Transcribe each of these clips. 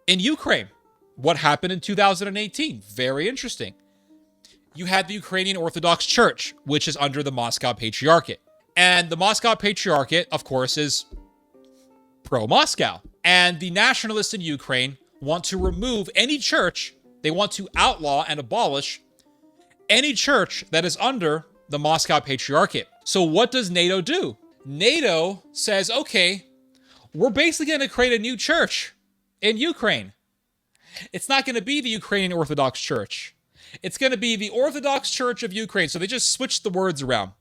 In Ukraine, what happened in 2018? Very interesting. You had the Ukrainian Orthodox Church, which is under the Moscow Patriarchate. And the Moscow Patriarchate, of course, is pro-Moscow. And the nationalists in Ukraine want to remove any church, they want to outlaw and abolish any church that is under the Moscow Patriarchate. So what does NATO do? NATO says, okay, we're basically going to create a new church in Ukraine. It's not going to be the Ukrainian Orthodox Church. It's going to be the Orthodox Church of Ukraine. So they just switched the words around.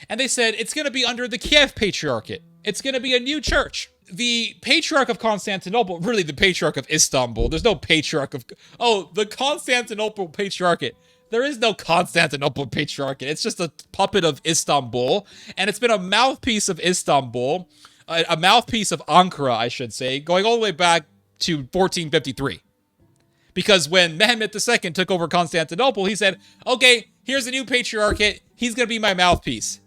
And they said it's going to be under the Kiev Patriarchate. It's going to be a new church. The Patriarch of Constantinople, really the Patriarch of Istanbul. There's no Patriarch of... Oh, the Constantinople Patriarchate. There is no Constantinople Patriarchate. It's just a puppet of Istanbul. And it's been a mouthpiece of Istanbul. A mouthpiece of Ankara, I should say, going all the way back to 1453. Because when Mehmet II took over Constantinople, he said, okay, here's a new patriarchate. He's going to be my mouthpiece.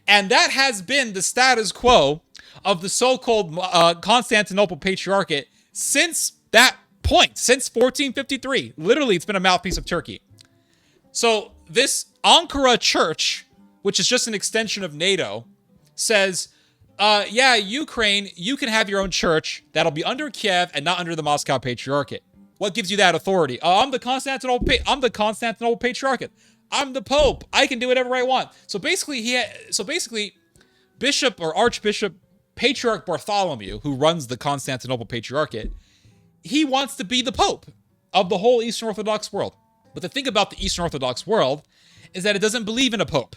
And that has been the status quo of the so-called Constantinople Patriarchate since that point, since 1453. Literally, it's been a mouthpiece of Turkey. So this Ankara church, which is just an extension of NATO, says, yeah, Ukraine, you can have your own church that'll be under Kiev and not under the Moscow Patriarchate. What gives you that authority? I'm the Constantinople Patriarchate. I'm the Pope. I can do whatever I want. So basically, Bishop or Archbishop Patriarch Bartholomew, who runs the Constantinople Patriarchate, he wants to be the Pope of the whole Eastern Orthodox world. But the thing about the Eastern Orthodox world is that it doesn't believe in a Pope.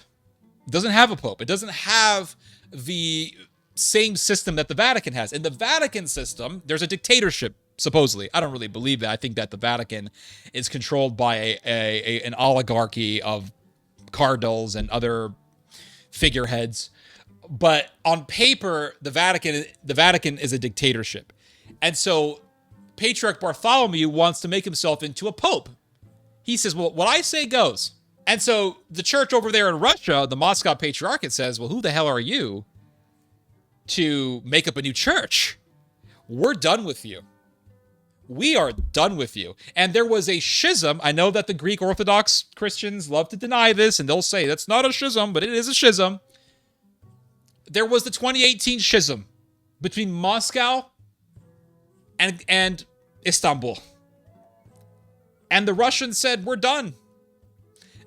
It doesn't have a Pope. It doesn't have the same system that the Vatican has. In the Vatican system, there's a dictatorship, supposedly. I don't really believe that. I think that the Vatican is controlled by an oligarchy of cardinals and other figureheads. But on paper, the Vatican is a dictatorship. And so Patriarch Bartholomew wants to make himself into a pope. He says, well, what I say goes. And so the church over there in Russia, the Moscow Patriarchate, says, well, who the hell are you to make up a new church? We're done with you. We are done with you. And there was a schism. I know that the Greek Orthodox Christians love to deny this, and they'll say that's not a schism, but it is a schism. There was the 2018 schism between Moscow and Istanbul. And the Russians said, we're done.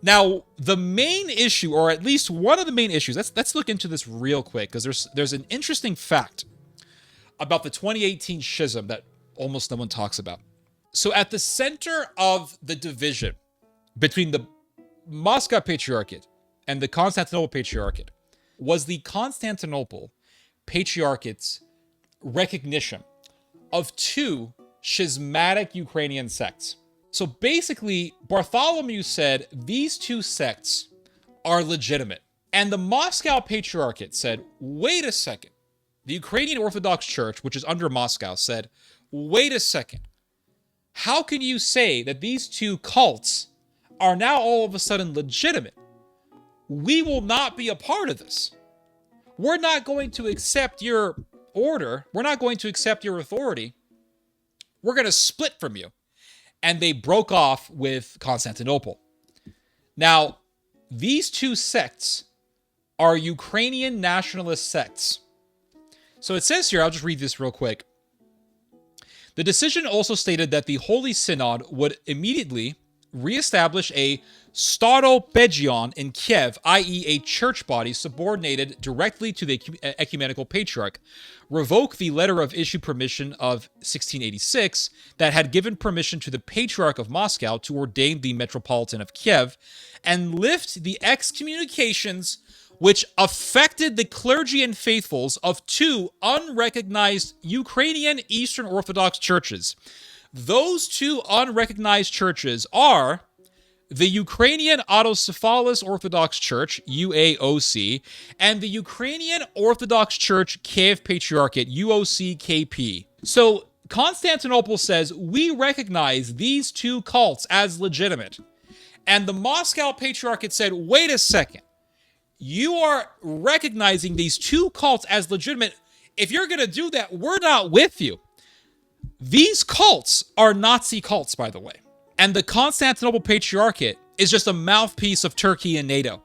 Now, the main issue, or at least one of the main issues, let's look into this real quick, because there's an interesting fact about the 2018 schism that almost no one talks about. So at the center of the division between the Moscow Patriarchate and the Constantinople Patriarchate was the Constantinople Patriarchate's recognition of two schismatic Ukrainian sects. So basically, Bartholomew said these two sects are legitimate. And the Moscow Patriarchate said, wait a second. The Ukrainian Orthodox Church, which is under Moscow, said, wait a second. How can you say that these two cults are now all of a sudden legitimate? We will not be a part of this. We're not going to accept your order. We're not going to accept your authority. We're going to split from you. And they broke off with Constantinople. Now, these two sects are Ukrainian nationalist sects. So it says here, I'll just read this real quick. The decision also stated that the Holy Synod would immediately reestablish a Staropegion in Kiev, i.e. a church body subordinated directly to the ecumenical patriarch, revoke the letter of issue permission of 1686 that had given permission to the Patriarch of Moscow to ordain the Metropolitan of Kiev, and lift the excommunications which affected the clergy and faithfuls of two unrecognized Ukrainian Eastern Orthodox churches. Those two unrecognized churches are the Ukrainian Autocephalous Orthodox Church, UAOC, and the Ukrainian Orthodox Church Kiev Patriarchate, UOCKP. So Constantinople says, we recognize these two cults as legitimate. And the Moscow Patriarchate said, wait a second. You are recognizing these two cults as legitimate. If you're going to do that, we're not with you. These cults are Nazi cults, by the way. And the Constantinople Patriarchate is just a mouthpiece of Turkey and NATO.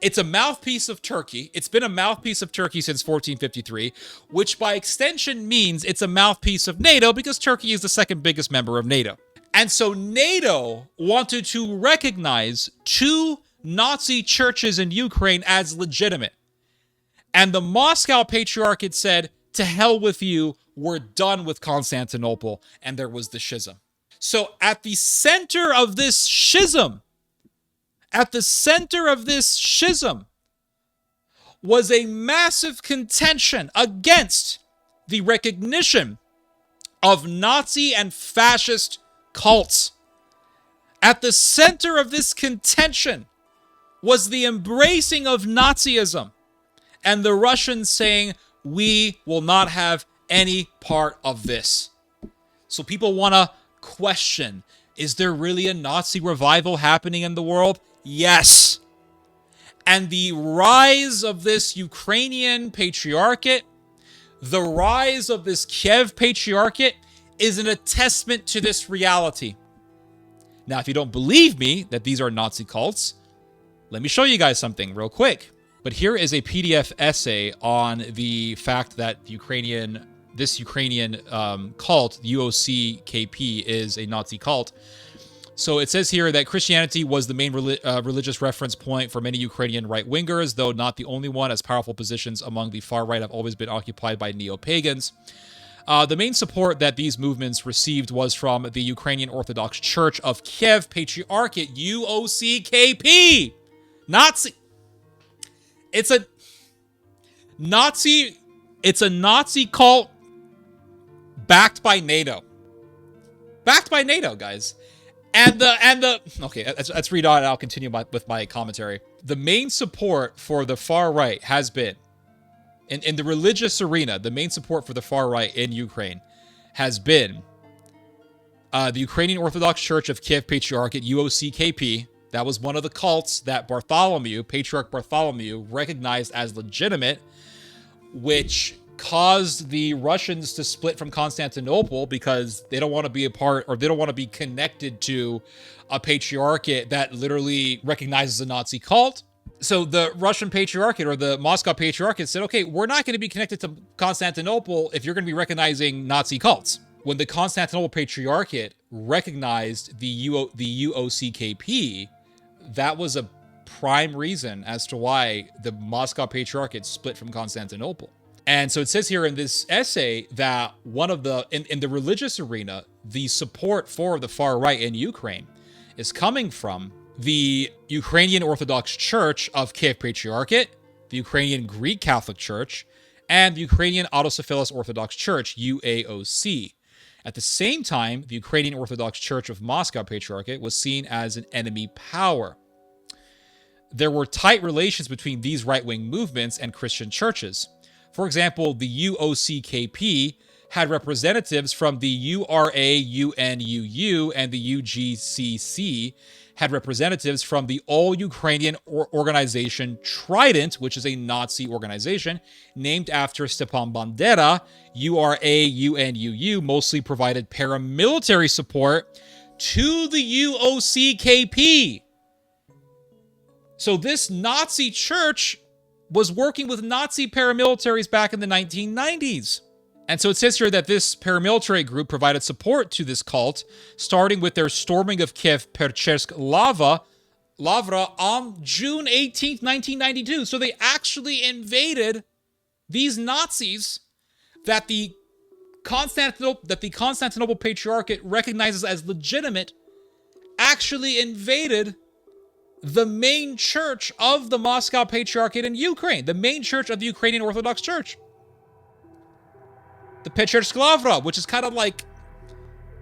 It's a mouthpiece of Turkey. It's been a mouthpiece of Turkey since 1453, which by extension means it's a mouthpiece of NATO because Turkey is the second biggest member of NATO. And so NATO wanted to recognize two Nazi churches in Ukraine as legitimate. And the Moscow Patriarchate said, to hell with you, we're done with Constantinople. And there was the schism. So at the center of this schism, was a massive contention against the recognition of Nazi and fascist cults. At the center of this contention was the embracing of Nazism and the Russians saying, we will not have any part of this. So people want to question, is there really a Nazi revival happening in the world? Yes. And the rise of this Ukrainian patriarchate, the rise of this Kiev patriarchate is an attestament to this reality. Now, if you don't believe me that these are Nazi cults, let me show you guys something real quick. But here is a PDF essay on the fact that this Ukrainian cult, UOCKP, is a Nazi cult. So it says here that Christianity was the main religious reference point for many Ukrainian right-wingers, though not the only one, as powerful positions among the far right have always been occupied by neo-pagans. The main support that these movements received was from the Ukrainian Orthodox Church of Kiev Patriarchate, UOCKP. Nazi. It's a Nazi cult backed by NATO. Backed by NATO, guys. Okay, let's read on and I'll continue with my commentary. The main support for the far right has been, in the religious arena, the main support for the far right in Ukraine has been the Ukrainian Orthodox Church of Kiev Patriarchate, UOCKP. That was one of the cults that Patriarch Bartholomew, recognized as legitimate, which caused the Russians to split from Constantinople because they don't want to be a part, or they don't want to be connected to a patriarchate that literally recognizes a Nazi cult. So the Russian Patriarchate, or the Moscow Patriarchate, said, okay, we're not going to be connected to Constantinople if you're going to be recognizing Nazi cults. When the Constantinople Patriarchate recognized the UOCKP, that was a prime reason as to why the Moscow Patriarchate split from Constantinople. And so it says here in this essay that one of the, in the religious arena, the support for the far right in Ukraine is coming from the Ukrainian Orthodox Church of Kiev Patriarchate, the Ukrainian Greek Catholic Church, and the Ukrainian Autocephalous Orthodox Church, UAOC. At the same time, the Ukrainian Orthodox Church of Moscow Patriarchate was seen as an enemy power. There were tight relations between these right-wing movements and Christian churches. For example, the UOCKP had representatives from the URA, UNUU, and the UGCC, had representatives from the all-Ukrainian organization Trident, which is a Nazi organization named after Stepan Bandera. URA, UNUU mostly provided paramilitary support to the UOCKP. So this Nazi church was working with Nazi paramilitaries back in the 1990s. And so it says here that this paramilitary group provided support to this cult, starting with their storming of Kiev Pechersk Lavra on June 18th, 1992. So they actually invaded these Nazis that the Constantinople Patriarchate recognizes as legitimate, actually invaded the main church of the Moscow Patriarchate in Ukraine, the main church of the Ukrainian Orthodox Church. The Pechersk Lavra, which is kind of like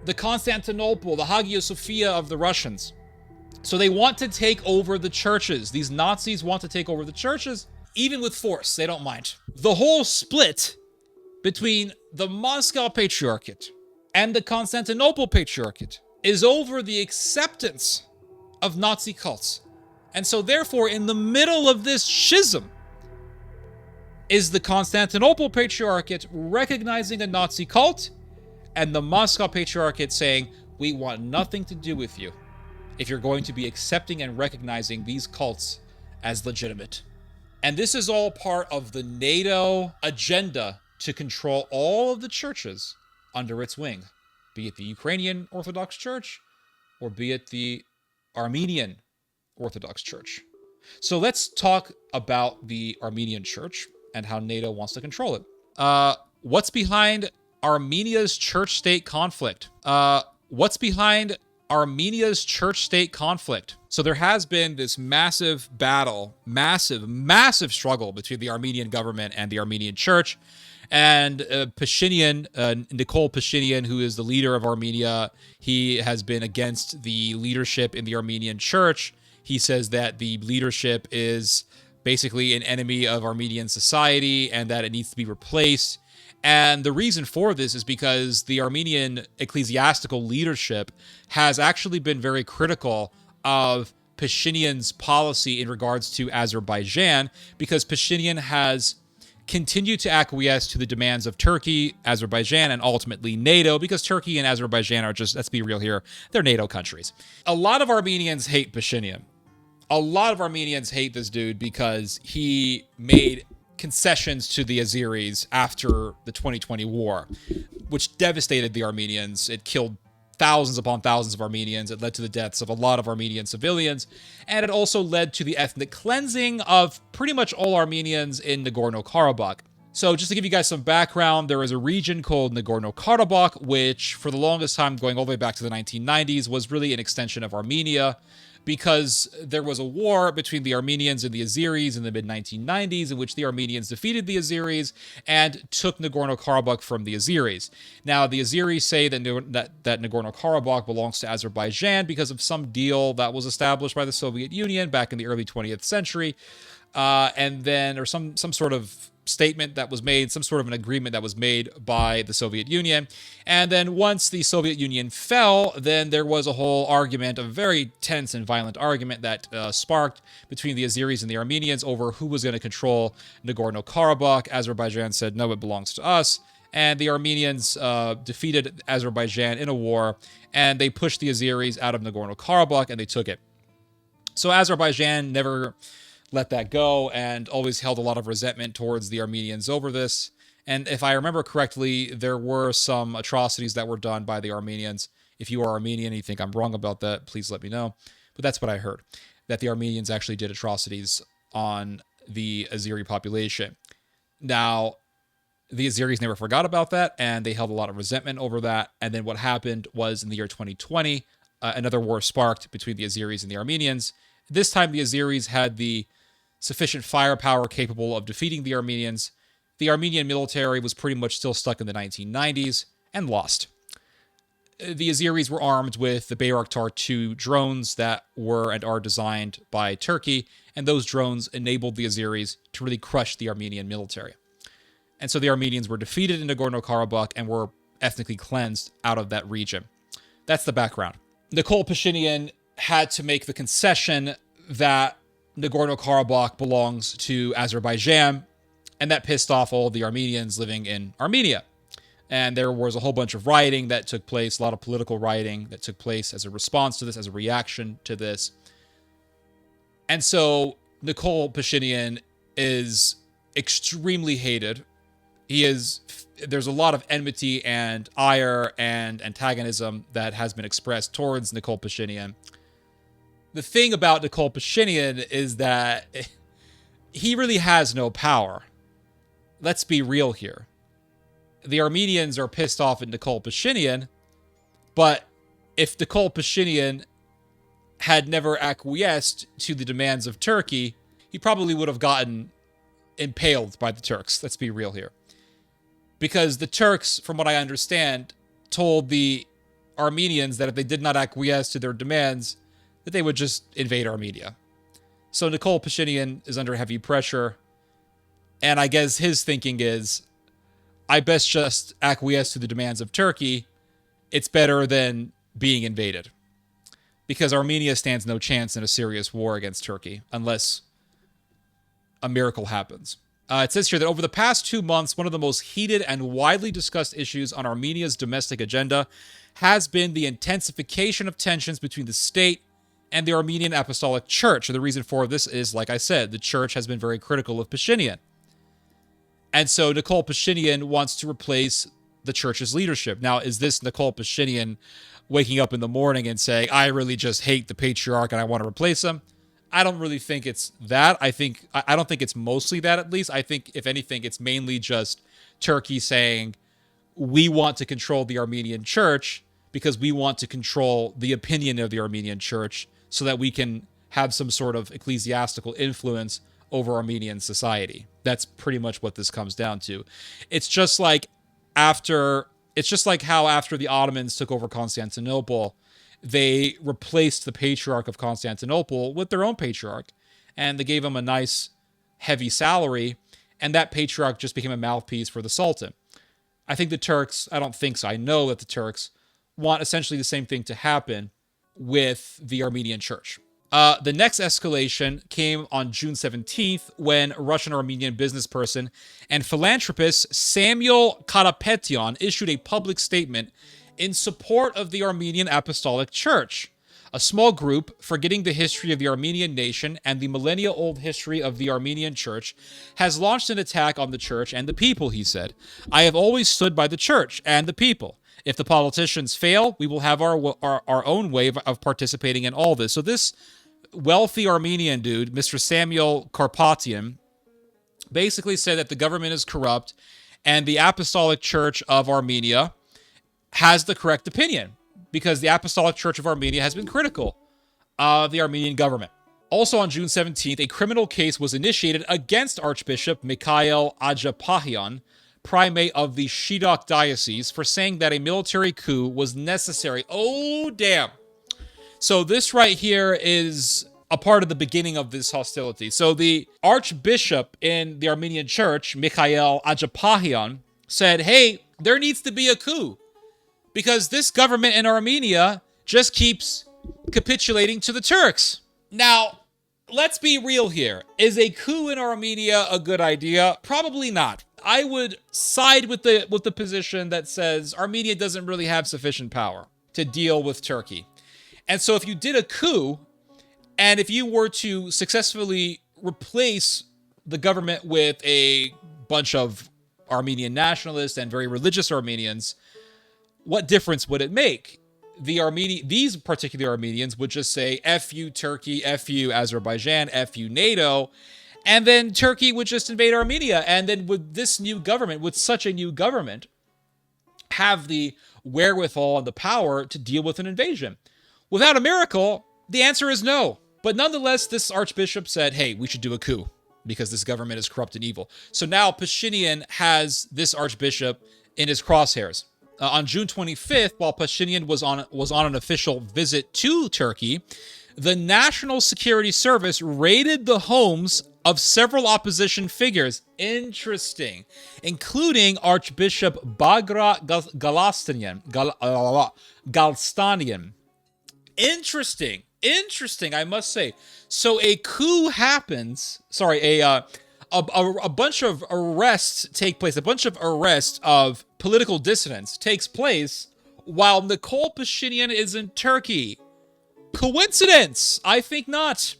the Constantinople, the Hagia Sophia of the Russians. So they want to take over the churches. These Nazis want to take over the churches, even with force. They don't mind. The whole split between the Moscow Patriarchate and the Constantinople Patriarchate is over the acceptance of Nazi cults. And so therefore, in the middle of this schism, is the Constantinople Patriarchate recognizing a Nazi cult and the Moscow Patriarchate saying, we want nothing to do with you if you're going to be accepting and recognizing these cults as legitimate. And this is all part of the NATO agenda to control all of the churches under its wing, be it the Ukrainian Orthodox Church or be it the Armenian Orthodox Church. So let's talk about the Armenian Church and how NATO wants to control it. What's behind Armenia's church-state conflict? What's behind Armenia's church-state conflict? So there has been this massive battle, massive struggle between the Armenian government and the Armenian church. And Pashinyan, Nicole Pashinyan, who is the leader of Armenia, he has been against the leadership in the Armenian church. He says that the leadership is basically an enemy of Armenian society and that it needs to be replaced. And the reason for this is because the Armenian ecclesiastical leadership has actually been very critical of Pashinyan's policy in regards to Azerbaijan, because Pashinyan has continued to acquiesce to the demands of Turkey, Azerbaijan, and ultimately NATO, because Turkey and Azerbaijan are just, let's be real here, they're NATO countries. A lot of Armenians hate Pashinyan. A lot of Armenians hate this dude because he made concessions to the Azeris after the 2020 war, which devastated the Armenians. It killed thousands upon thousands of Armenians. It led to the deaths of a lot of Armenian civilians. And it also led to the ethnic cleansing of pretty much all Armenians in Nagorno-Karabakh. So just to give you guys some background, there is a region called Nagorno-Karabakh, which for the longest time, going all the way back to the 1990s, was really an extension of Armenia, because there was a war between the Armenians and the Azeris in the mid-1990s in which the Armenians defeated the Azeris and took Nagorno-Karabakh from the Azeris. Now, the Azeris say that Nagorno-Karabakh belongs to Azerbaijan because of some deal that was established by the Soviet Union back in the early 20th century. Or some sort of statement that was made, some sort of an agreement that was made by the Soviet Union. And then once the Soviet Union fell, then there was a whole argument, a very tense and violent argument that sparked between the Azeris and the Armenians over who was going to control Nagorno-Karabakh. Azerbaijan said, no, it belongs to us. And the Armenians defeated Azerbaijan in a war, and they pushed the Azeris out of Nagorno-Karabakh, and they took it. So Azerbaijan never let that go and always held a lot of resentment towards the Armenians over this. And if I remember correctly, there were some atrocities that were done by the Armenians. If you are Armenian and you think I'm wrong about that, please let me know. But that's what I heard, that the Armenians actually did atrocities on the Azeri population. Now, the Azeris never forgot about that, and they held a lot of resentment over that. And then what happened was in the year 2020, another war sparked between the Azeris and the Armenians. This time, the Azeris had the sufficient firepower capable of defeating the Armenians. The Armenian military was pretty much still stuck in the 1990s and lost. The Azeris were armed with the Bayraktar 2 drones that were and are designed by Turkey, and those drones enabled the Azeris to really crush the Armenian military. And so the Armenians were defeated in Nagorno-Karabakh and were ethnically cleansed out of that region. That's the background. Nicole Pashinyan had to make the concession that Nagorno-Karabakh belongs to Azerbaijan, and that pissed off all the Armenians living in Armenia. And there was a whole bunch of rioting that took place, a lot of political rioting that took place as a response to this, as a reaction to this. And so Nicole Pashinyan is extremely hated. There's a lot of enmity and ire and antagonism that has been expressed towards Nicole Pashinyan. The thing about Nicole Pashinyan is that he really has no power. Let's be real here. The Armenians are pissed off at Nicole Pashinyan, but if Nicole Pashinyan had never acquiesced to the demands of Turkey, he probably would have gotten impaled by the Turks. Let's be real here. Because the Turks, from what I understand, told the Armenians that if they did not acquiesce to their demands, that they would just invade Armenia. So Nicole Pashinyan is under heavy pressure, and I guess his thinking is, I best just acquiesce to the demands of Turkey. It's better than being invaded. Because Armenia stands no chance in a serious war against Turkey, unless a miracle happens. It says here that over the past 2 months, one of the most heated and widely discussed issues on Armenia's domestic agenda has been the intensification of tensions between the state and the Armenian Apostolic Church. And the reason for this is, like I said, the church has been very critical of Pashinyan. And so Nicole Pashinyan wants to replace the church's leadership. Now, is this Nicole Pashinyan waking up in the morning and saying, I really just hate the patriarch and I want to replace him? I don't really think it's that. I don't think it's mostly that, at least. I think, if anything, it's mainly just Turkey saying, we want to control the Armenian church because we want to control the opinion of the Armenian church so that we can have some sort of ecclesiastical influence over Armenian society. That's pretty much what this comes down to. It's just like how after the Ottomans took over Constantinople, they replaced the patriarch of Constantinople with their own patriarch, and they gave him a nice, heavy salary, and that patriarch just became a mouthpiece for the Sultan. I think the Turks, I don't think so, I know that the Turks want essentially the same thing to happen with the Armenian church. The next escalation came on June 17th when Russian-Armenian businessperson and philanthropist Samuel Karapetyan issued a public statement in support of the Armenian Apostolic Church, a small group forgetting the history of the Armenian nation and the millennia-old history of the Armenian Church, has launched an attack on the church and the people, he said. I have always stood by the church and the people. If the politicians fail, we will have our own way of participating in all this. So this wealthy Armenian dude, Mr. Samuel Karapetyan, basically said that the government is corrupt and the Apostolic Church of Armenia has the correct opinion because the Apostolic Church of Armenia has been critical of the Armenian government. Also on June 17th, a criminal case was initiated against Archbishop Mikhail Ajapahian, primate of the Shidok Diocese, for saying that a military coup was necessary. Oh, damn. So this right here is a part of the beginning of this hostility. So the Archbishop in the Armenian Church, Mikhail Ajapahian, said, hey, there needs to be a coup because this government in Armenia just keeps capitulating to the Turks. Now, let's be real here. Is a coup in Armenia a good idea? Probably not. I would side with the position that says Armenia doesn't really have sufficient power to deal with Turkey. And so if you did a coup, and if you were to successfully replace the government with a bunch of Armenian nationalists and very religious Armenians, what difference would it make? These particular Armenians would just say, F you Turkey, F you Azerbaijan, F you NATO, and then Turkey would just invade Armenia. And then would such a new government, have the wherewithal and the power to deal with an invasion? Without a miracle, the answer is no. But nonetheless, this archbishop said, hey, we should do a coup because this government is corrupt and evil. So now Pashinyan has this archbishop in his crosshairs. On June 25th, while Pashinyan was on an official visit to Turkey, the National Security Service raided the homes of several opposition figures. Interesting. Including Archbishop Bagra Galstanian. Interesting, I must say. So a coup happens. A bunch of arrests take place. A bunch of arrests of political dissidents takes place while Nicole Pashinyan is in Turkey. Coincidence? I think not.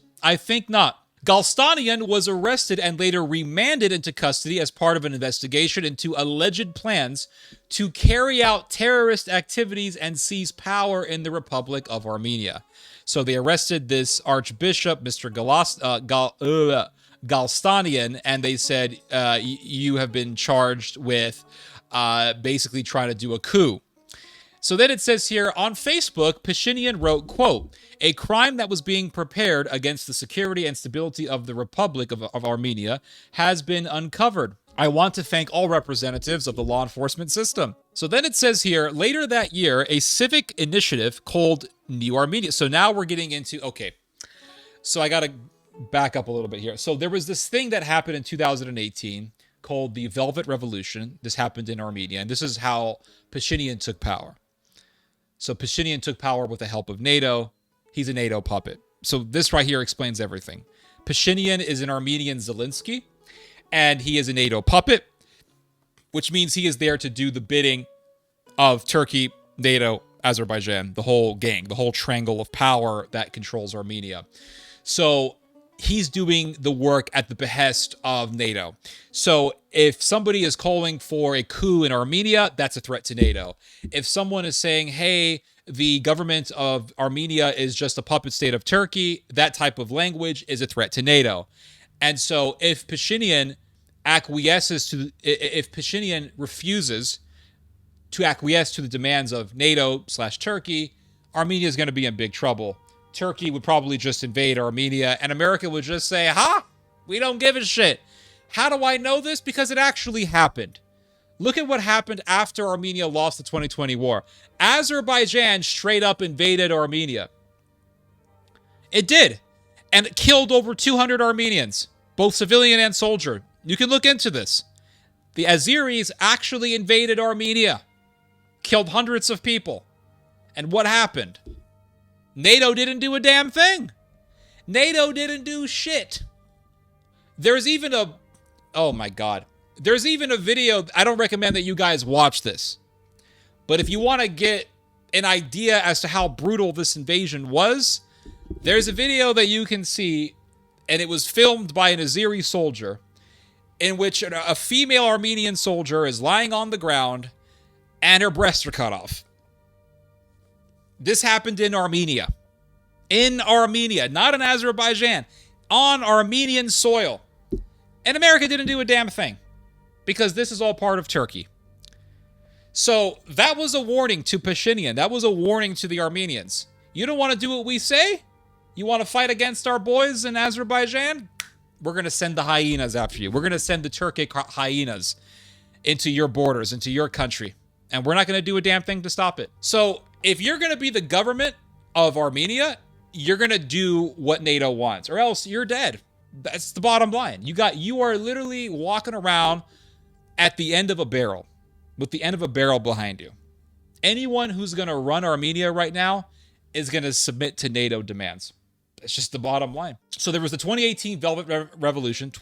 Galstanian was arrested and later remanded into custody as part of an investigation into alleged plans to carry out terrorist activities and seize power in the Republic of Armenia. So they arrested this archbishop, Mr. Galstanian, and they said, you have been charged with basically trying to do a coup. So then it says here, on Facebook, Pashinyan wrote, quote, a crime that was being prepared against the security and stability of the Republic of Armenia has been uncovered. I want to thank all representatives of the law enforcement system. So then it says here, later that year, a civic initiative called New Armenia. So now we're getting into, okay, so I got to back up a little bit here. So there was this thing that happened in 2018 called the Velvet Revolution. This happened in Armenia, and this is how Pashinyan took power. So Pashinyan took power with the help of NATO. He's a NATO puppet. So this right here explains everything. Pashinyan is an Armenian Zelensky, and he is a NATO puppet, which means he is there to do the bidding of Turkey, NATO, Azerbaijan, the whole gang, the whole triangle of power that controls Armenia. So he's doing the work at the behest of NATO. So if somebody is calling for a coup in Armenia, that's a threat to NATO. If someone is saying, hey, the government of Armenia is just a puppet state of Turkey, that type of language is a threat to NATO. And so if Pashinyan refuses to acquiesce to the demands of NATO/Turkey, Armenia is going to be in big trouble. Turkey would probably just invade Armenia, and America would just say, we don't give a shit. How do I know this? Because it actually happened. Look at what happened after Armenia lost the 2020 war. Azerbaijan straight up invaded Armenia. It did. And it killed over 200 Armenians, both civilian and soldier. You can look into this. The Azeris actually invaded Armenia, killed hundreds of people. And what happened? NATO didn't do a damn thing. NATO didn't do shit. There's even a... Oh my God. There's even a video. I don't recommend that you guys watch this. But if you want to get an idea as to how brutal this invasion was, there's a video that you can see, and it was filmed by an Azeri soldier, in which a female Armenian soldier is lying on the ground and her breasts are cut off. This happened in Armenia. In Armenia, not in Azerbaijan. On Armenian soil. And America didn't do a damn thing. Because this is all part of Turkey. So that was a warning to Pashinyan. That was a warning to the Armenians. You don't want to do what we say? You want to fight against our boys in Azerbaijan? We're going to send the hyenas after you. We're going to send the Turkic hyenas into your borders, into your country. And we're not going to do a damn thing to stop it. So if you're going to be the government of Armenia, you're going to do what NATO wants, or else you're dead. That's the bottom line. You are literally walking around at the end of a barrel, with the end of a barrel behind you. Anyone who's going to run Armenia right now is going to submit to NATO demands. It's just the bottom line. So there was the 2018 Velvet Revolution.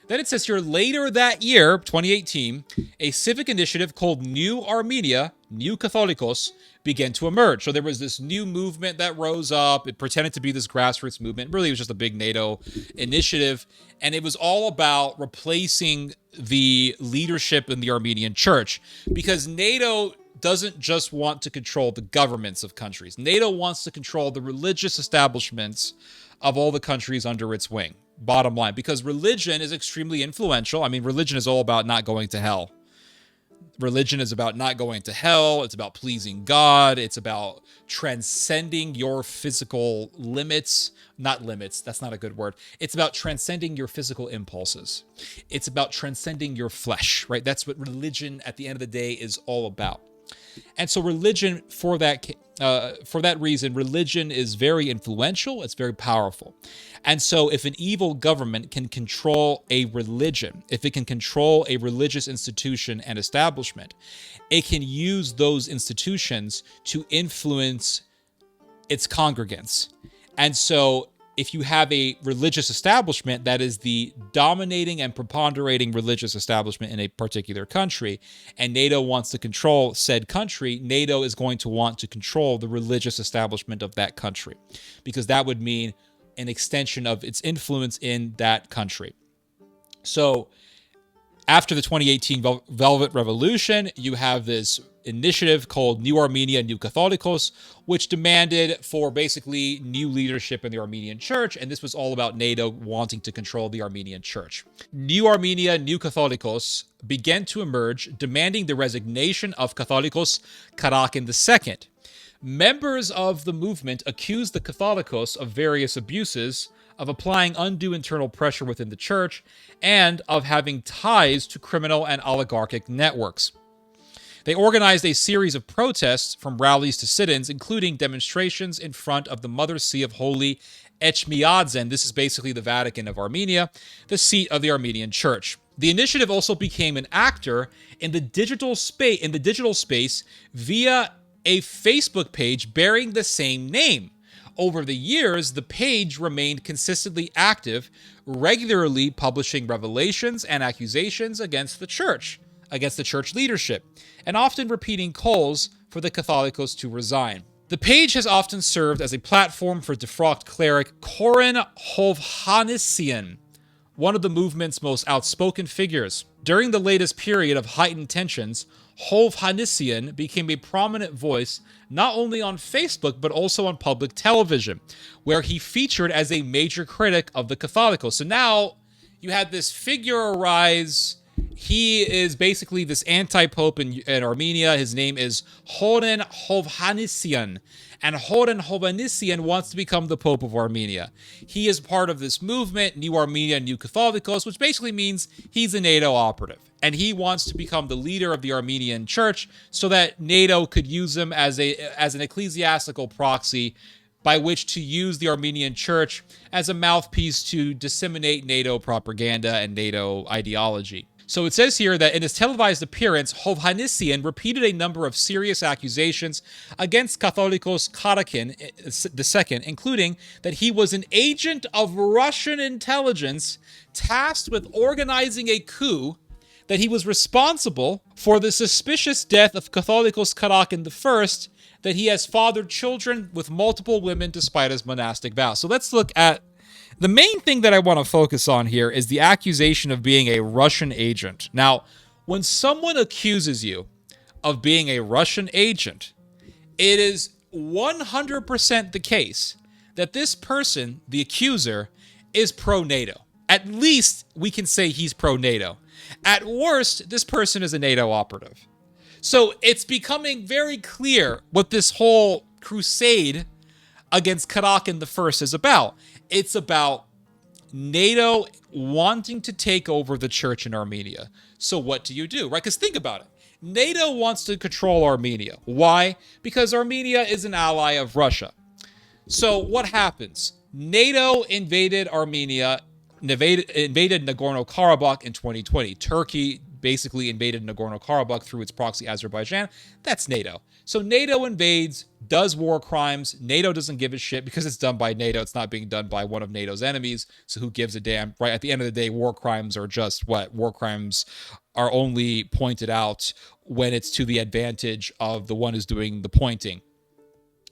Then it says here, later that year, 2018, a civic initiative called New Armenia, New Catholicos, began to emerge. So there was this new movement that rose up. It pretended to be this grassroots movement. Really, it was just a big NATO initiative. And it was all about replacing the leadership in the Armenian church. Because NATO doesn't just want to control the governments of countries. NATO wants to control the religious establishments of all the countries under its wing. Bottom line, because religion is extremely influential. I mean, religion is all about not going to hell. Religion is about not going to hell. It's about pleasing God. It's about transcending your physical limits. Not limits, that's not a good word. It's about transcending your physical impulses. It's about transcending your flesh, right? That's what religion at the end of the day is all about. And so religion, for that reason, religion is very influential. It's very powerful. And so if an evil government can control a religion, if it can control a religious institution and establishment, it can use those institutions to influence its congregants. And so if you have a religious establishment that is the dominating and preponderating religious establishment in a particular country, and NATO wants to control said country, NATO is going to want to control the religious establishment of that country, because that would mean an extension of its influence in that country. So after the 2018 Velvet Revolution, you have this initiative called New Armenia, New Catholicos, which demanded for basically new leadership in the Armenian church, and this was all about NATO wanting to control the Armenian church. New Armenia, New Catholicos began to emerge, demanding the resignation of Catholicos Karakin II. Members of the movement accused the Catholicos of various abuses, of applying undue internal pressure within the church, and of having ties to criminal and oligarchic networks. They organized a series of protests, from rallies to sit-ins, including demonstrations in front of the Mother See of Holy Echmiadzin. This is basically the Vatican of Armenia, the seat of the Armenian Church. The initiative also became an actor in the digital space via a Facebook page bearing the same name, Over the years, the page remained consistently active, regularly publishing revelations and accusations against the church leadership, and often repeating calls for the Catholicos to resign. The page has often served as a platform for defrocked cleric Korin Hovhannissian, one of the movement's most outspoken figures. During the latest period of heightened tensions, Hovhannissian became a prominent voice not only on Facebook but also on public television, where he featured as a major critic of the Catholicos. So now you had this figure arise. He is basically this anti-pope in Armenia. His name is Horen Hovhannissian. And Horen Hovhannissian wants to become the Pope of Armenia. He is part of this movement, New Armenia, New Catholicos, which basically means he's a NATO operative. And he wants to become the leader of the Armenian church so that NATO could use him as an ecclesiastical proxy by which to use the Armenian church as a mouthpiece to disseminate NATO propaganda and NATO ideology. So it says here that in his televised appearance, Hovhannissian repeated a number of serious accusations against Catholicos Karakin II, including that he was an agent of Russian intelligence tasked with organizing a coup, that he was responsible for the suspicious death of Catholicos Karakin I, that he has fathered children with multiple women despite his monastic vows. So let's look at the main thing that I want to focus on here is the accusation of being a Russian agent. Now, when someone accuses you of being a Russian agent, it is 100% the case that this person, the accuser, is pro-NATO. At least we can say he's pro-NATO. At worst, this person is a NATO operative. So it's becoming very clear what this whole crusade against Karakin I is about. It's about NATO wanting to take over the church in Armenia. So what do you do, right? Because think about it. NATO wants to control Armenia. Why? Because Armenia is an ally of Russia. So what happens? NATO invaded Armenia, invaded Nagorno-Karabakh in 2020. Turkey basically invaded Nagorno-Karabakh through its proxy Azerbaijan. That's NATO. So NATO invades, does war crimes. NATO doesn't give a shit because it's done by NATO. It's not being done by one of NATO's enemies. So who gives a damn, right? At the end of the day, war crimes are just what? War crimes are only pointed out when it's to the advantage of the one who's doing the pointing.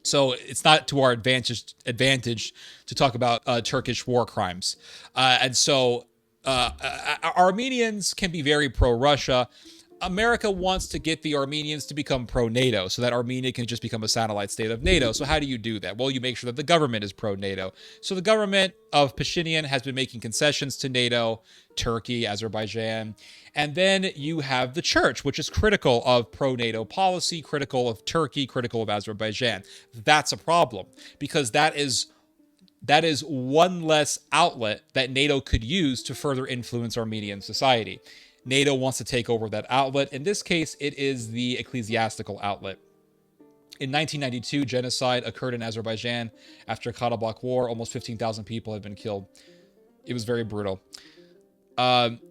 So it's not to our advantage to talk about Turkish war crimes. And so Armenians can be very pro-Russia. America wants to get the Armenians to become pro-NATO so that Armenia can just become a satellite state of NATO. So how do you do that? Well, you make sure that the government is pro-NATO. So the government of Pashinyan has been making concessions to NATO, Turkey, Azerbaijan. And then you have the church, which is critical of pro-NATO policy, critical of Turkey, critical of Azerbaijan. That's a problem because that is one less outlet that NATO could use to further influence Armenian society. NATO wants to take over that outlet. In this case, it is the ecclesiastical outlet. In 1992, genocide occurred in Azerbaijan after the Karabakh War. Almost 15,000 people had been killed. It was very brutal.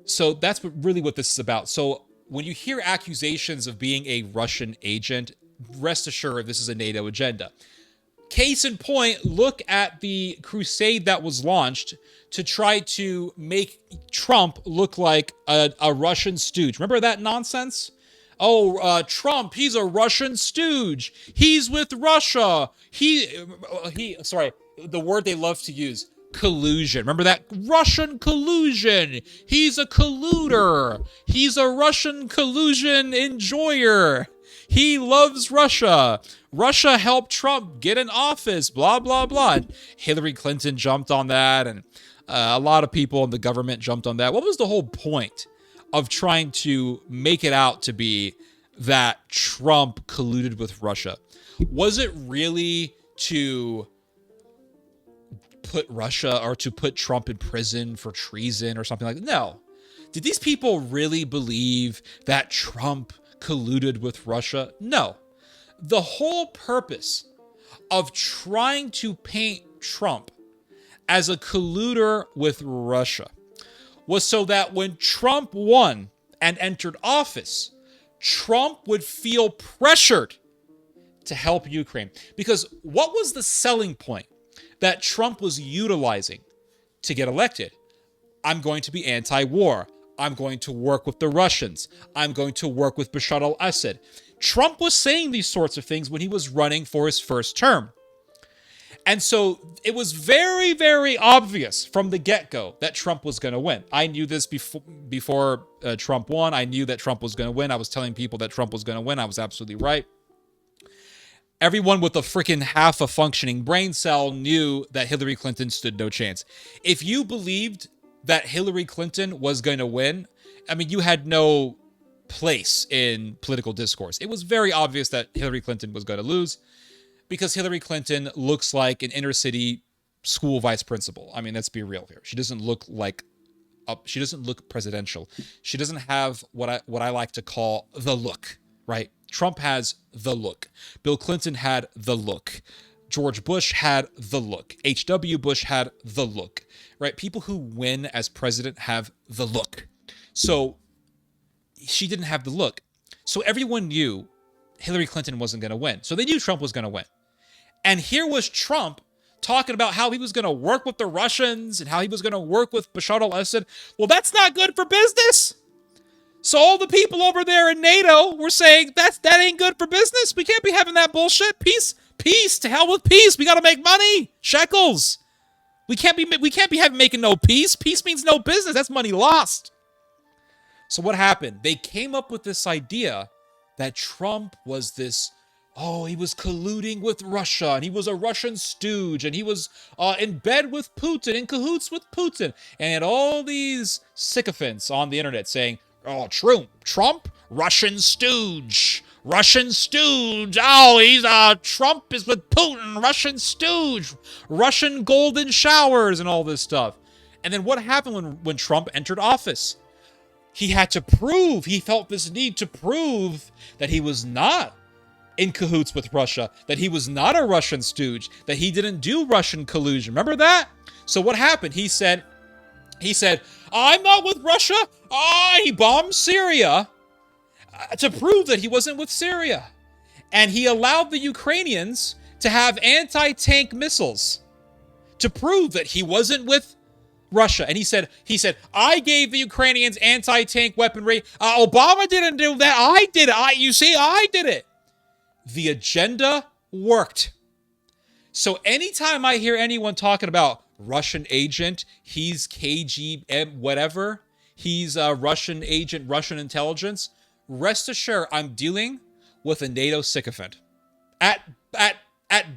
So that's really what this is about. So when you hear accusations of being a Russian agent, rest assured this is a NATO agenda. Case in point, look at the crusade that was launched to try to make Trump look like a Russian stooge. Remember that nonsense? Oh, Trump, he's a Russian stooge. He's with Russia. Sorry, the word they love to use, collusion. Remember that? Russian collusion. He's a colluder. He's a Russian collusion enjoyer. He loves Russia. Russia helped Trump get in office, blah, blah, blah. And Hillary Clinton jumped on that, and a lot of people in the government jumped on that. What was the whole point of trying to make it out to be that Trump colluded with Russia? Was it really to put Russia or to put Trump in prison for treason or something like that? No. Did these people really believe that Trump colluded with Russia? No. The whole purpose of trying to paint Trump as a colluder with Russia was so that when Trump won and entered office, Trump would feel pressured to help Ukraine. Because what was the selling point that Trump was utilizing to get elected. I'm going to be anti-war. I'm going to work with the Russians. I'm going to work with Bashar al-Assad. Trump was saying these sorts of things when he was running for his first term. And so it was very, very obvious from the get-go that Trump was going to win. I knew this before Trump won. I knew that Trump was going to win. I was telling people that Trump was going to win. I was absolutely right. Everyone with a freaking half a functioning brain cell knew that Hillary Clinton stood no chance. If you believed that Hillary Clinton was going to win, I mean, you had no place in political discourse. It was very obvious that Hillary Clinton was going to lose because Hillary Clinton looks like an inner city school vice principal. I mean, let's be real here. She doesn't look presidential. She doesn't have what I like to call the look, right? Trump has the look. Bill Clinton had the look. George Bush had the look. H.W. Bush had the look, right? People who win as president have the look. So she didn't have the look. So everyone knew Hillary Clinton wasn't going to win. So they knew Trump was going to win. And here was Trump talking about how he was going to work with the Russians and how he was going to work with Bashar al-Assad. Well, that's not good for business. So all the people over there in NATO were saying that ain't good for business. We can't be having that bullshit. Peace, to hell with peace. We got to make money. Shekels. We can't be making no peace. Peace means no business. That's money lost. So what happened? They came up with this idea that Trump was this, he was colluding with Russia, and he was a Russian stooge, and he was in bed with Putin, in cahoots with Putin, and had all these sycophants on the internet saying, Trump, Russian stooge. Trump is with Putin, Russian stooge, Russian golden showers, and all this stuff. And then what happened when Trump entered office? He felt this need to prove that he was not in cahoots with Russia, that he was not a Russian stooge, that he didn't do Russian collusion. Remember that? So what happened? He said, I'm not with Russia. He bombed Syria to prove that he wasn't with Syria. And he allowed the Ukrainians to have anti-tank missiles to prove that he wasn't with Russia. And he said, I gave the Ukrainians anti-tank weaponry. Obama didn't do that. I did it. I did it. The agenda worked. So anytime I hear anyone talking about Russian agent, he's KGB, whatever, he's a Russian agent, Russian intelligence, rest assured I'm dealing with a NATO sycophant. At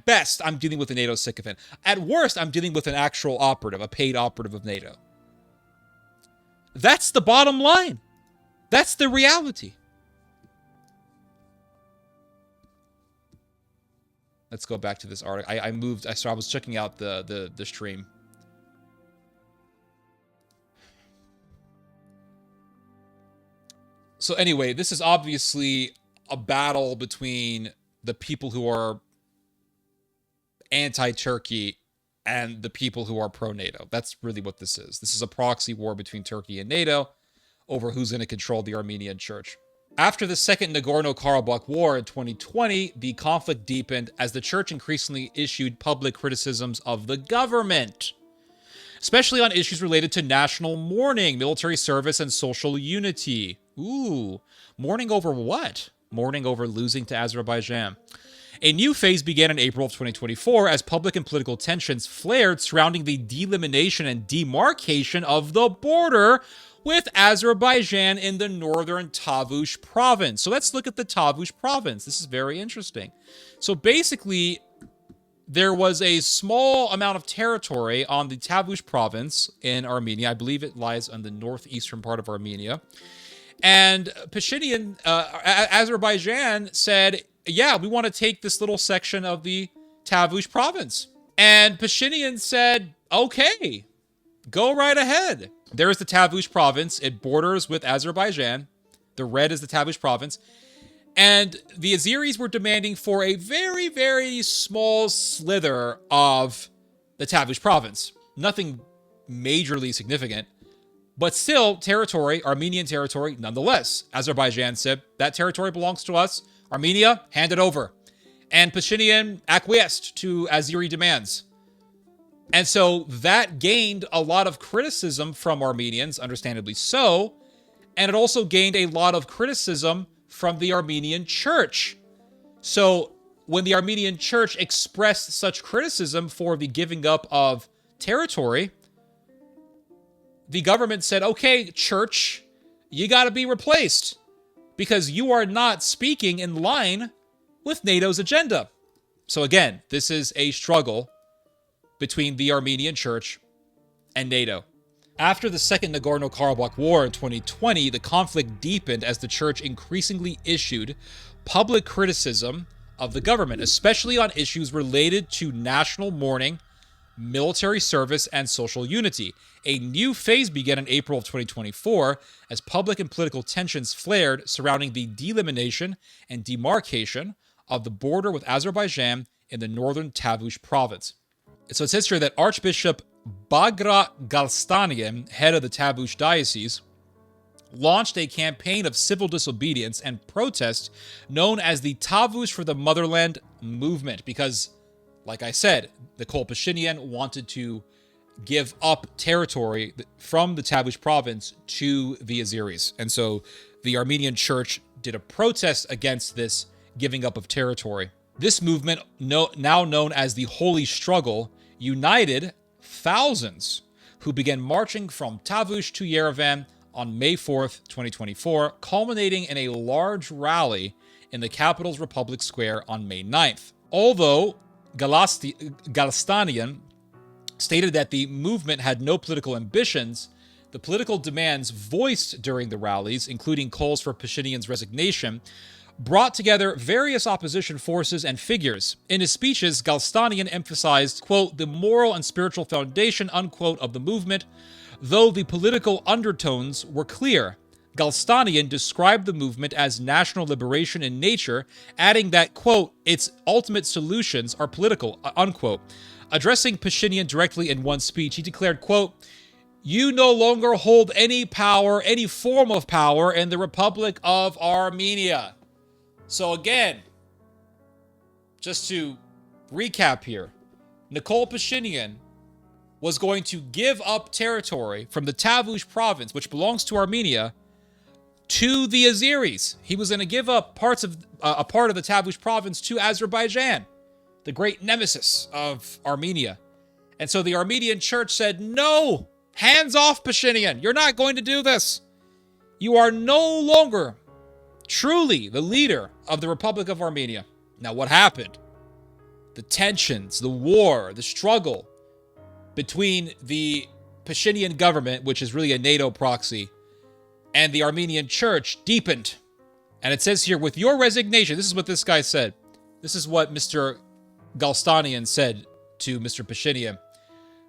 best, I'm dealing with a NATO sycophant. At worst, I'm dealing with an actual operative, a paid operative of NATO. That's the bottom line. That's the reality. Let's go back to this article. I was checking out the stream. So anyway, this is obviously a battle between the people who are anti-Turkey and the people who are pro-NATO. That's really what this is. This is a proxy war between Turkey and NATO over who's going to control the Armenian church. After the Second Nagorno-Karabakh War in 2020, the conflict deepened as the church increasingly issued public criticisms of the government, especially on issues related to national mourning, military service, and social unity. Ooh, mourning over what? Mourning over losing to Azerbaijan. A new phase began in April of 2024 as public and political tensions flared surrounding the delimitation and demarcation of the border with Azerbaijan in the northern Tavush province. So let's look at the Tavush province. This is very interesting. So basically, there was a small amount of territory on the Tavush province in Armenia. I believe it lies on the northeastern part of Armenia. And Pashinyan, Azerbaijan said, yeah, we want to take this little section of the Tavush province. And Pashinyan said, okay, go right ahead. There is the Tavush province. It borders with Azerbaijan. The red is the Tavush province. And the Azeris were demanding for a very, very small slither of the Tavush province. Nothing majorly significant, but still territory, Armenian territory, nonetheless. Azerbaijan said, that territory belongs to us. Armenia, hand it over. And Pashinyan acquiesced to Azeri demands. And so that gained a lot of criticism from Armenians, understandably so, and it also gained a lot of criticism from the Armenian church. So when the Armenian church expressed such criticism for the giving up of territory, the government said, okay, church, you got to be replaced because you are not speaking in line with NATO's agenda. So again, this is a struggle between the Armenian church and NATO. After the Second Nagorno-Karabakh War in 2020, the conflict deepened as the church increasingly issued public criticism of the government, especially on issues related to national mourning, military service, and social unity. A new phase began in April of 2024 as public and political tensions flared surrounding the delimitation and demarcation of the border with Azerbaijan in the northern Tavush province. So it says here that Archbishop Bagra Galstanian, head of the Tavush diocese, launched a campaign of civil disobedience and protest known as the Tavush for the Motherland movement because, like I said, Nicole Pashinyan wanted to give up territory from the Tavush province to the Azeris. And so the Armenian church did a protest against this giving up of territory. This movement, now known as the Holy Struggle, united thousands who began marching from Tavush to Yerevan on May 4th, 2024, culminating in a large rally in the capital's Republic Square on May 9th. Although Galstanian stated that the movement had no political ambitions, the political demands voiced during the rallies, including calls for Pashinyan's resignation, brought together various opposition forces and figures. In his speeches, Galstanian emphasized, quote, the moral and spiritual foundation, unquote, of the movement. Though the political undertones were clear, Galstanian described the movement as national liberation in nature, adding that, quote, its ultimate solutions are political, unquote. Addressing Pashinyan directly in one speech, he declared, quote, you no longer hold any power, any form of power in the Republic of Armenia. So again, just to recap here, Nicole Pashinyan was going to give up territory from the Tavush province, which belongs to Armenia, to the Azeris. He was going to give up a part of the Tavush province to Azerbaijan, the great nemesis of Armenia. And so the Armenian church said, no, hands off, Pashinyan. You're not going to do this. You are no longer truly the leader of the Republic of Armenia. Now, what happened? The tensions, the war, the struggle between the Pashinyan government, which is really a NATO proxy, and the Armenian church deepened. And it says here, with your resignation, this is what this guy said. This is what Mr. Galstanian said to Mr. Pashinyan.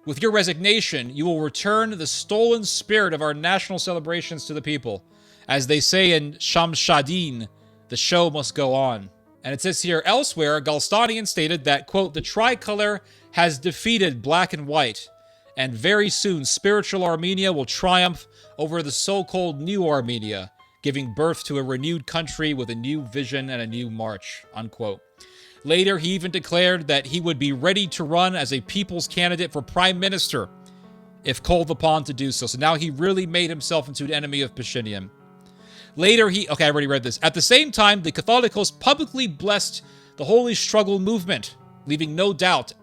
With your resignation, you will return the stolen spirit of our national celebrations to the people. As they say in Shamshadin, the show must go on. And it says here, elsewhere, Galstanian stated that, quote, the tricolor has defeated black and white, and very soon spiritual Armenia will triumph over the so-called new Armenia, giving birth to a renewed country with a new vision and a new march, unquote. Later, he even declared that he would be ready to run as a people's candidate for prime minister if called upon to do so. So now he really made himself into an enemy of Pashinyan. Later, I already read this. At the same time, the Catholicos publicly blessed the Holy Struggle movement, leaving no doubt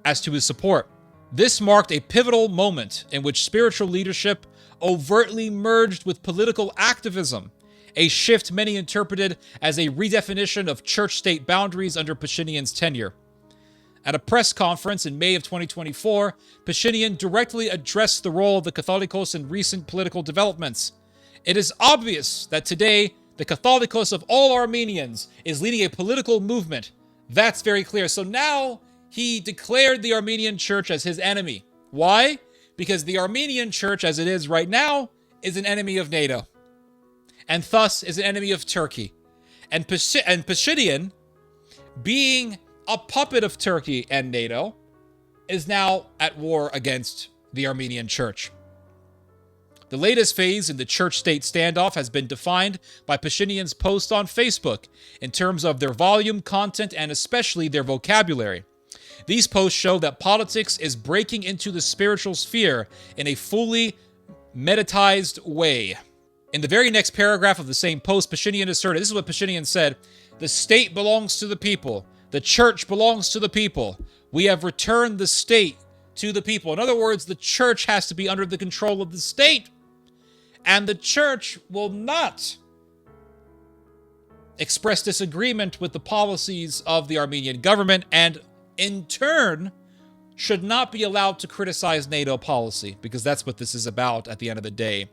as to his support. This marked a pivotal moment in which spiritual leadership overtly merged with political activism, a shift many interpreted as a redefinition of church-state boundaries under Pashinyan's tenure. At a press conference in May of 2024, Pashinyan directly addressed the role of the Catholicos in recent political developments. It is obvious that today, the Catholicos of all Armenians is leading a political movement. That's very clear. So now he declared the Armenian church as his enemy. Why? Because the Armenian church, as it is right now, is an enemy of NATO, and thus is an enemy of Turkey. And Pashinyan, being a puppet of Turkey and NATO, is now at war against the Armenian church. The latest phase in the church-state standoff has been defined by Pashinyan's post on Facebook in terms of their volume, content, and especially their vocabulary. These posts show that politics is breaking into the spiritual sphere in a fully meditized way. In the very next paragraph of the same post, Pashinyan asserted, this is what Pashinyan said, "The state belongs to the people. The church belongs to the people. We have returned the state to the people." In other words, the church has to be under the control of the state. And the church will not express disagreement with the policies of the Armenian government, and in turn should not be allowed to criticize NATO policy, because that's what this is about at the end of the day.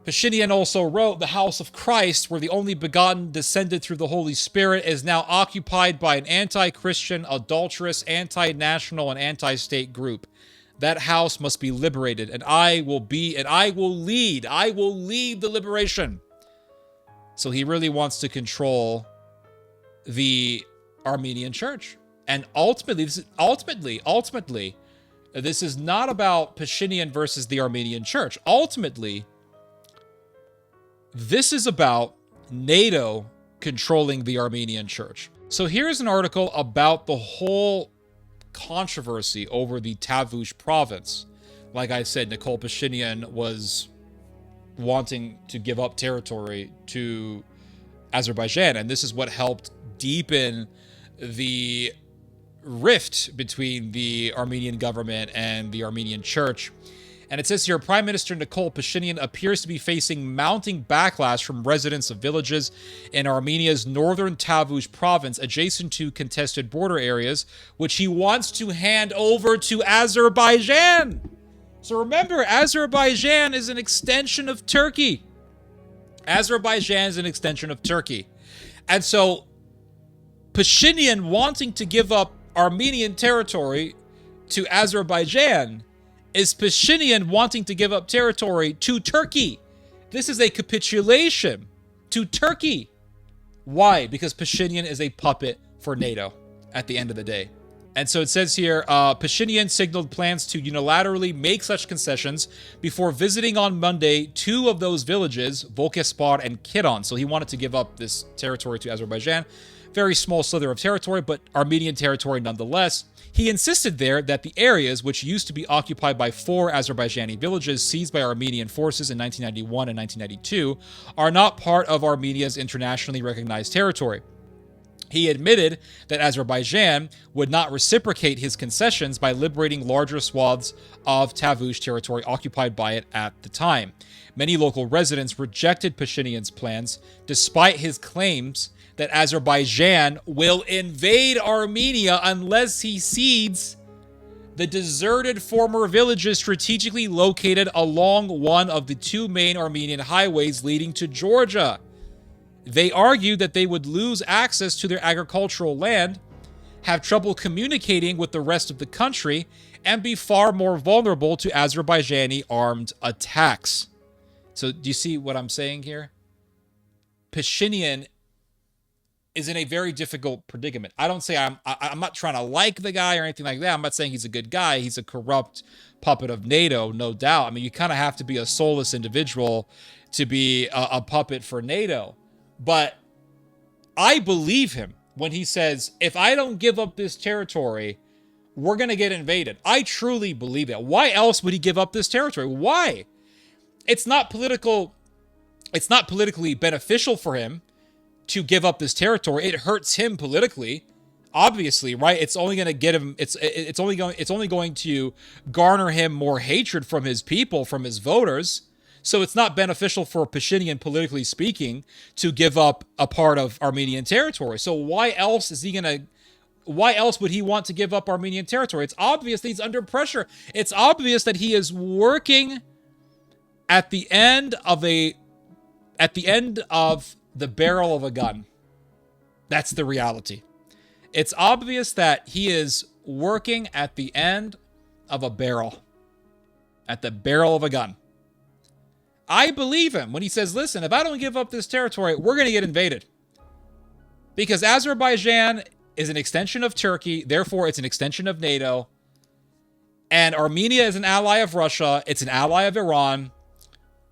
Pashinyan also wrote, "The house of Christ, where the only begotten descended through the Holy Spirit, is now occupied by an anti-Christian, adulterous, anti-national, and anti-state group. That house must be liberated, and I will lead the liberation." So he really wants to control the Armenian church. And ultimately, this is not about Pashinyan versus the Armenian church. Ultimately, this is about NATO controlling the Armenian church. So here's an article about the whole controversy over the Tavush province. Like I said, Nikol Pashinyan was wanting to give up territory to Azerbaijan, and this is what helped deepen the rift between the Armenian government and the Armenian church. And it says here, Prime Minister Nikol Pashinyan appears to be facing mounting backlash from residents of villages in Armenia's northern Tavush province, adjacent to contested border areas, which he wants to hand over to Azerbaijan. So remember, Azerbaijan is an extension of Turkey. Azerbaijan is an extension of Turkey. And so Pashinyan wanting to give up Armenian territory to Azerbaijan is Pashinyan wanting to give up territory to Turkey. This is a capitulation to Turkey. Why? Because Pashinyan is a puppet for NATO at the end of the day. And so it says here, Pashinyan signaled plans to unilaterally make such concessions before visiting on Monday 2 of those villages, Volkespar and Kiran. So he wanted to give up this territory to Azerbaijan. Very small slither of territory, but Armenian territory nonetheless. He insisted there that the areas, which used to be occupied by 4 Azerbaijani villages seized by Armenian forces in 1991 and 1992, are not part of Armenia's internationally recognized territory. He admitted that Azerbaijan would not reciprocate his concessions by liberating larger swaths of Tavush territory occupied by it at the time. Many local residents rejected Pashinyan's plans, despite his claims that Azerbaijan will invade Armenia unless he cedes the deserted former villages strategically located along one of the 2 main Armenian highways leading to Georgia. They argued that they would lose access to their agricultural land, have trouble communicating with the rest of the country, and be far more vulnerable to Azerbaijani armed attacks. So do you see what I'm saying here? Pashinyan is in a very difficult predicament. I don't say I'm not trying to like the guy or anything like that. I'm not saying he's a good guy. He's a corrupt puppet of NATO, no doubt. I mean, you kind of have to be a soulless individual to be a puppet for NATO. But I believe him when he says, if I don't give up this territory, we're going to get invaded. I truly believe that. Why else would he give up this territory? Why? It's not politically beneficial for him to give up this territory. It hurts him politically, obviously, right? It's only going to get him, it's only going to garner him more hatred from his people, from his voters. So it's not beneficial for Pashinyan, politically speaking, to give up a part of Armenian territory. So why else would he want to give up Armenian territory? It's obvious that he's under pressure. It's obvious that he is working at the end of the barrel of a gun. That's the reality. It's obvious that he is working at the end of a barrel. At the barrel of a gun. I believe him when he says, listen, if I don't give up this territory, we're going to get invaded. Because Azerbaijan is an extension of Turkey, therefore it's an extension of NATO. And Armenia is an ally of Russia. It's an ally of Iran.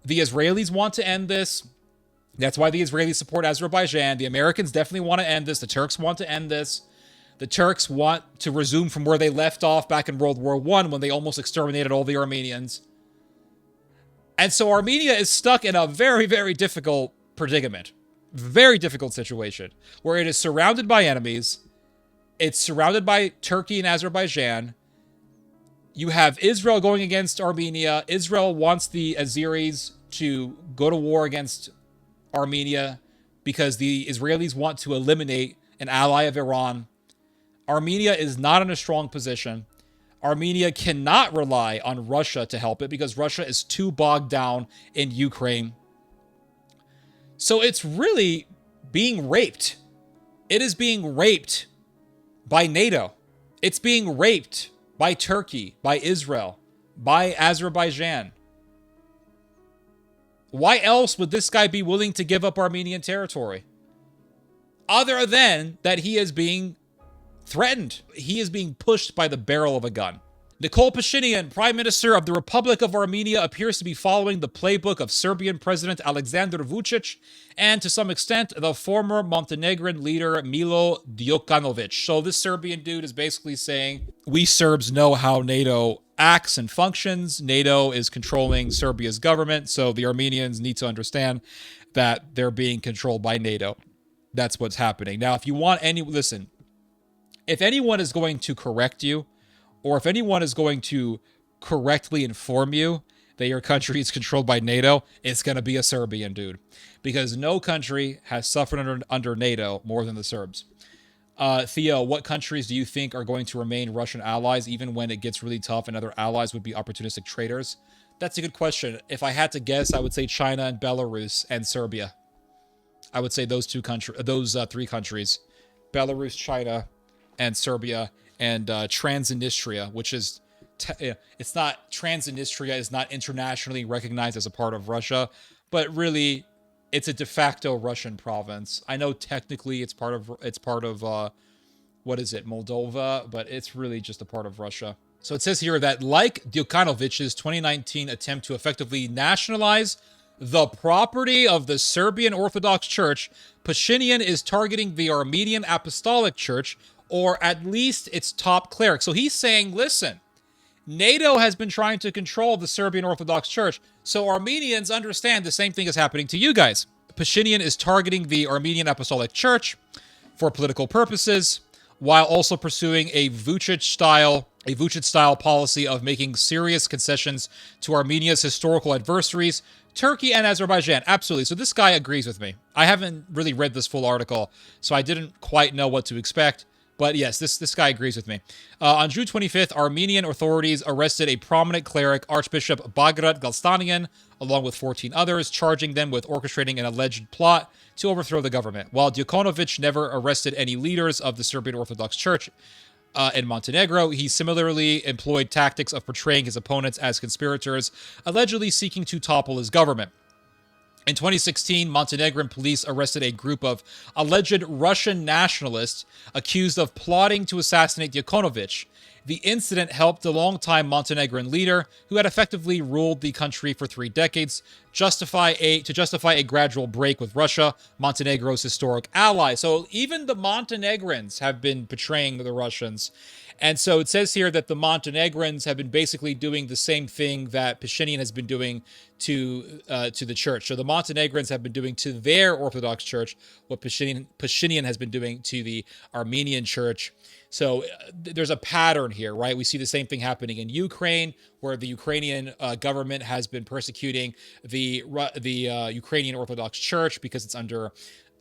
The Israelis want to end this. That's why the Israelis support Azerbaijan. The Americans definitely want to end this. The Turks want to end this. The Turks want to resume from where they left off back in World War I when they almost exterminated all the Armenians. And so Armenia is stuck in a very, very difficult predicament. Very difficult situation where it is surrounded by enemies. It's surrounded by Turkey and Azerbaijan. You have Israel going against Armenia. Israel wants the Azeris to go to war against Armenia because the Israelis want to eliminate an ally of Iran. Armenia is not in a strong position. Armenia cannot rely on Russia to help it because Russia is too bogged down in Ukraine. So it's really being raped. It is being raped by NATO. It's being raped by Turkey, by Israel, by Azerbaijan. Why else would this guy be willing to give up Armenian territory? Other than that he is being threatened. He is being pushed by the barrel of a gun. Nikol Pashinyan, Prime Minister of the Republic of Armenia, appears to be following the playbook of Serbian President Aleksandar Vučić and, to some extent, the former Montenegrin leader Milo Djukanovic. So this Serbian dude is basically saying, we Serbs know how NATO acts and functions. NATO is controlling Serbia's government, so the Armenians need to understand that they're being controlled by NATO. That's what's happening. Now, if you want listen, if anyone is going to correct you, or if anyone is going to correctly inform you that your country is controlled by NATO, it's going to be a Serbian dude. Because no country has suffered under NATO more than the Serbs. Theo, what countries do you think are going to remain Russian allies even when it gets really tough and other allies would be opportunistic traitors? That's a good question. If I had to guess, I would say China and Belarus and Serbia. I would say those three countries. Belarus, China, and Serbia. And Transnistria, which is, Transnistria is not internationally recognized as a part of Russia, but really, it's a de facto Russian province. I know technically it's part of Moldova, but it's really just a part of Russia. So it says here that, like Djukanovic's 2019 attempt to effectively nationalize the property of the Serbian Orthodox Church, Pashinyan is targeting the Armenian Apostolic Church, or at least its top cleric. So he's saying, listen, NATO has been trying to control the Serbian Orthodox Church, so Armenians understand the same thing is happening to you guys. Pashinyan is targeting the Armenian Apostolic Church for political purposes, while also pursuing a Vučić-style policy of making serious concessions to Armenia's historical adversaries, Turkey and Azerbaijan. Absolutely. So this guy agrees with me. I haven't really read this full article, so I didn't quite know what to expect. But yes, this guy agrees with me. On June 25th, Armenian authorities arrested a prominent cleric, Archbishop Bagrat Galstanian, along with 14 others, charging them with orchestrating an alleged plot to overthrow the government. While Djukanovic never arrested any leaders of the Serbian Orthodox Church in Montenegro, he similarly employed tactics of portraying his opponents as conspirators, allegedly seeking to topple his government. In 2016, Montenegrin police arrested a group of alleged Russian nationalists accused of plotting to assassinate Djukanovic. The incident helped the longtime Montenegrin leader, who had effectively ruled the country for 3 decades, justify a gradual break with Russia, Montenegro's historic ally. So even the Montenegrins have been betraying the Russians. And so it says here that the Montenegrins have been basically doing the same thing that Pashinyan has been doing to the church. So the Montenegrins have been doing to their Orthodox Church what Pashinyan has been doing to the Armenian Church. So there's a pattern here, right? We see the same thing happening in Ukraine, where the Ukrainian government has been persecuting the Ukrainian Orthodox Church because it's under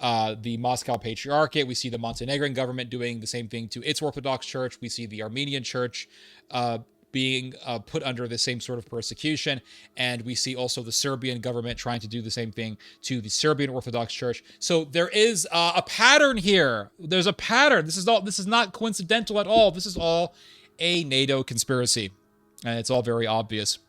the Moscow Patriarchate. We see the Montenegrin government doing the same thing to its Orthodox Church. We see the Armenian Church being put under the same sort of persecution. And we see also the Serbian government trying to do the same thing to the Serbian Orthodox Church. So there is a pattern here. There's a pattern. This is not coincidental at all. This is all a NATO conspiracy. And it's all very obvious.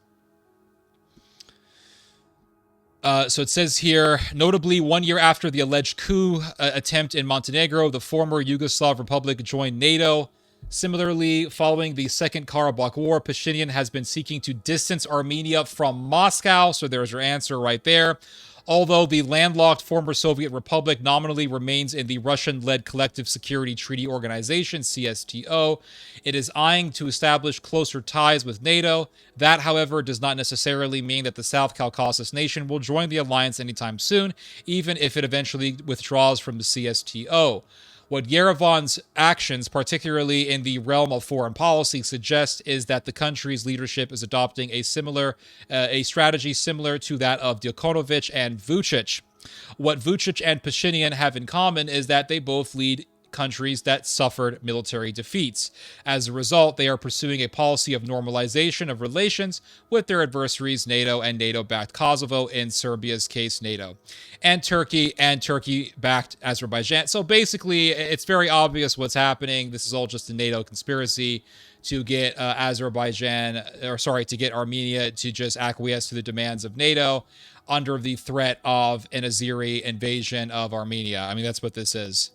So it says here, notably 1 year after the alleged coup attempt in Montenegro, the former Yugoslav Republic joined NATO. Similarly, following the Second Karabakh War, Pashinyan has been seeking to distance Armenia from Moscow, so there's your answer right there. Although the landlocked former Soviet republic nominally remains in the Russian-led Collective Security Treaty Organization, CSTO, it is eyeing to establish closer ties with NATO. That, however, does not necessarily mean that the South Caucasus nation will join the alliance anytime soon, even if it eventually withdraws from the CSTO. What Yerevan's actions, particularly in the realm of foreign policy, suggest is that the country's leadership is adopting a strategy similar to that of Djokovic and Vucic. What Vucic and Pashinyan have in common is that they both lead countries that suffered military defeats. As a result, they are pursuing a policy of normalization of relations with their adversaries, NATO and NATO-backed Kosovo, in Serbia's case, NATO, and Turkey-backed Azerbaijan. So basically, it's very obvious what's happening. This is all just a NATO conspiracy to get to get Armenia to just acquiesce to the demands of NATO under the threat of an Azeri invasion of Armenia. I mean, that's what this is.